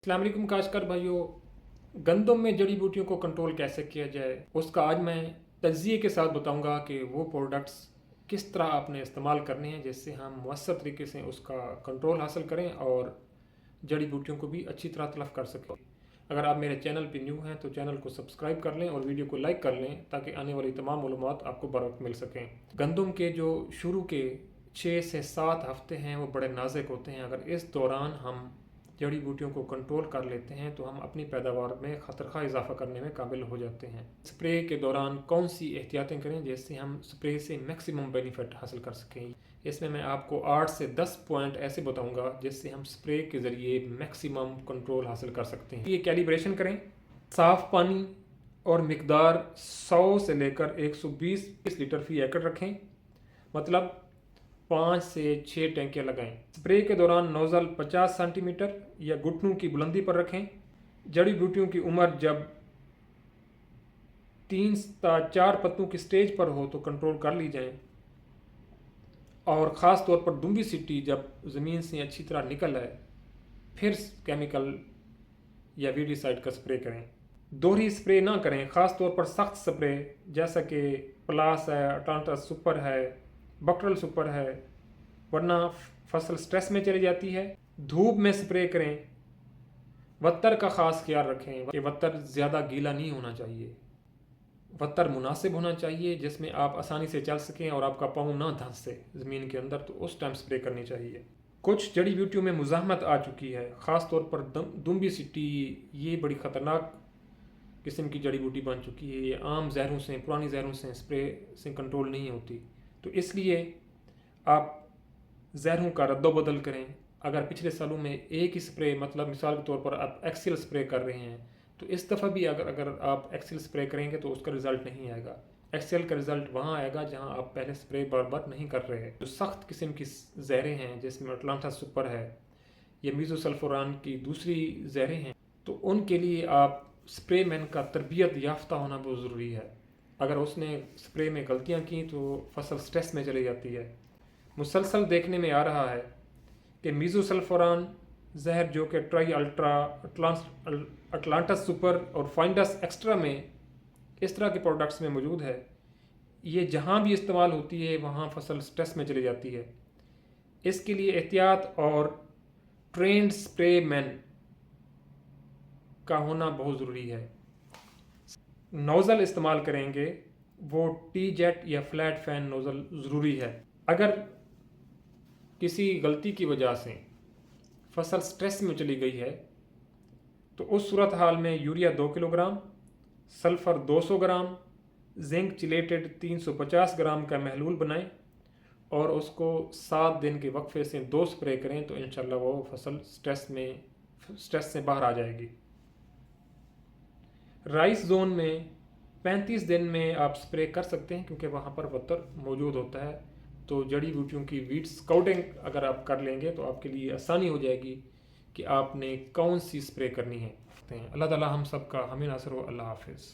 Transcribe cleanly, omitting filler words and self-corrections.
अस्सलाम वालेकुम काश्तकार भाइयों, गंदम में जड़ी बूटियों को कंट्रोल कैसे किया जाए उसका आज मैं तज्ज़िये के साथ बताऊंगा कि वो प्रोडक्ट्स किस तरह आपने इस्तेमाल करने हैं जिससे हम मौसर तरीके से उसका कंट्रोल हासिल करें और जड़ी बूटियों को भी अच्छी तरह तलफ़ कर सकें। अगर आप मेरे चैनल पे न्यू हैं तो चैनल को सब्सक्राइब कर लें और वीडियो को लाइक कर लें ताकि आने वाली तमाम मालूमात आपको बर वक्त मिल सकें। गंदम के जो शुरू के 6 से 7 हफ्ते हैं वो बड़े नाजुक होते हैं। अगर इस दौरान हम जड़ी बूटियों को कंट्रोल कर लेते हैं तो हम अपनी पैदावार में ख़तरख़ा इजाफा करने में काबिल हो जाते हैं। स्प्रे के दौरान कौन सी एहतियातें करें जिससे हम स्प्रे से मैक्सिमम बेनिफिट हासिल कर सकें, इसमें मैं आपको 8 से 10 पॉइंट ऐसे बताऊंगा जिससे हम स्प्रे के ज़रिए मैक्सिमम कंट्रोल हासिल कर सकते हैं। ये कैलिब्रेशन करें, साफ़ पानी और मिकदार 100 से लेकर 120 लीटर फी एकड़ रखें, मतलब 5 से 6 टैंकियाँ लगाएं। स्प्रे के दौरान नोज़ल 50 सेंटीमीटर या घुटनों की बुलंदी पर रखें। जड़ी बूटियों की उम्र जब 3 से 4 पत्तों की स्टेज पर हो तो कंट्रोल कर ली जाए, और ख़ास तौर पर दुम्बी सिट्टी जब ज़मीन से अच्छी तरह निकल आए फिर केमिकल या वीडीसाइड का स्प्रे करें। दोहरी स्प्रे ना करें, ख़ास तौर पर सख्त स्प्रे जैसा कि प्लास है, अटलांटा सुपर है, बकरल सुपर है, वरना फसल स्ट्रेस में चली जाती है। धूप में स्प्रे करें। वत्तर का ख़ास ख्याल रखें कि वत्तर ज़्यादा गीला नहीं होना चाहिए, वत्तर मुनासिब होना चाहिए जिसमें आप आसानी से चल सकें और आपका पाँव ना धंसे ज़मीन के अंदर, तो उस टाइम स्प्रे करनी चाहिए। कुछ जड़ी बूटियों में मुज़ाहमत आ चुकी है, ख़ास तौर पर दुम्बी सिट्टी, ये बड़ी ख़तरनाक किस्म की जड़ी बूटी बन चुकी है। ये आम जहरों से, पुरानी जहरों से स्प्रे से कंट्रोल नहीं होती, तो इसलिए आप जहरों का रद्दोबदल करें। अगर पिछले सालों में एक ही स्प्रे, मतलब मिसाल के तौर पर आप एक्सेल स्प्रे कर रहे हैं तो इस दफ़ा भी अगर आप एक्सेल स्प्रे करेंगे तो उसका रिज़ल्ट नहीं आएगा। एक्सेल का रिज़ल्ट वहाँ आएगा जहाँ आप पहले स्प्रे बार बार नहीं कर रहे हैं। जो सख्त किस्म की जहरें हैं जिसमें अटलांटा सुपर है या मीज़ोसल्फोरान की दूसरी जहरें हैं, तो उनके लिए आप स्प्रे मैन का तरबियत याफ्ता होना बहुत ज़रूरी है। अगर उसने स्प्रे में गलतियाँ की तो फसल स्ट्रेस में चली जाती है। मुसलसल देखने में आ रहा है कि मीज़ोसल्फोरान जहर जो कि ट्राई अल्ट्रा, अटलांटा सुपर और फाइंडस एक्स्ट्रा में इस तरह के प्रोडक्ट्स में मौजूद है, ये जहाँ भी इस्तेमाल होती है वहाँ फसल स्ट्रेस में चली जाती है। इसके लिए एहतियात और ट्रेंड स्प्रे मैन का होना बहुत ज़रूरी है। नोज़ल इस्तेमाल करेंगे वो टी जेट या फ्लैट फैन नोज़ल ज़रूरी है। अगर किसी गलती की वजह से फसल स्ट्रेस में चली गई है तो उस सूरत हाल में यूरिया 2 किलोग्राम, सल्फ़र 200 ग्राम, जिंक चिलेटेड 350 ग्राम का महलूल बनाएं और उसको 7 दिन के वक्फे से 2 स्प्रे करें तो इंशाल्लाह वो फसल स्ट्रेस से बाहर आ जाएगी। राइस जोन में 35 दिन में आप स्प्रे कर सकते हैं क्योंकि वहाँ पर वत्तर मौजूद होता है। तो जड़ी बूटियों की वीड स्काउटिंग अगर आप कर लेंगे तो आपके लिए आसानी हो जाएगी कि आपने कौन सी स्प्रे करनी है। अल्लाह ताला हम सब का हमें नासर हो। अल्लाह हाफिज़।